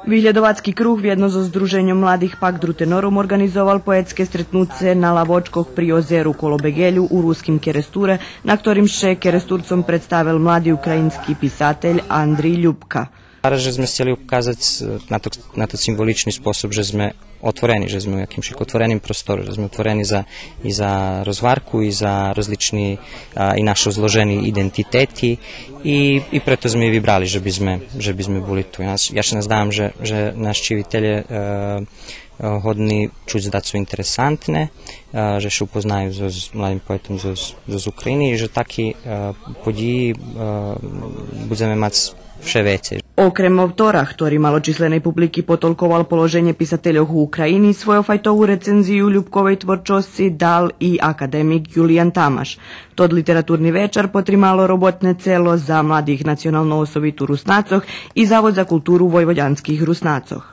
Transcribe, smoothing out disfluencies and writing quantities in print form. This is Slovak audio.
Výhľadovacký kruh viedno so Združenjem mladých Pak Drutenorum organizoval poetské stretnuce na Lavočkoch pri ozeru Kolobegelju u ruskim Keresture, na ktorým še Keresturcom predstavil mladi ukrajinski pisatelj Andrij Ljubka. Že sme chceli ukázať na to symboličný spôsob, že sme otvoreni, že sme u jakimś otvorenim prostoru, že sme otvoreni i za rozvarku, i za rozlični i naše zloženi identiteti i preto sme i vybrali, že by sme boli tu. Ja še nazdávám, že naši čivitelje hodni čuť zdať sú interesantné, že še upoznajú s mladým poetom z Ukrajiny i že takí podії budeme mať vše veće. Okrem autora, ktorý maločislenej publiky potolkoval položenje pisateljov u Ukrajini, svoju fajtovú recenziju Ljubkovej tvorčosti dal i akademik Julijan Tamaš. Tod literatúrny večer potrimalo robotne celo za mladých nacionalno osovitu Rusnacoh i Zavod za kulturu vojvođanskih Rusnacoh.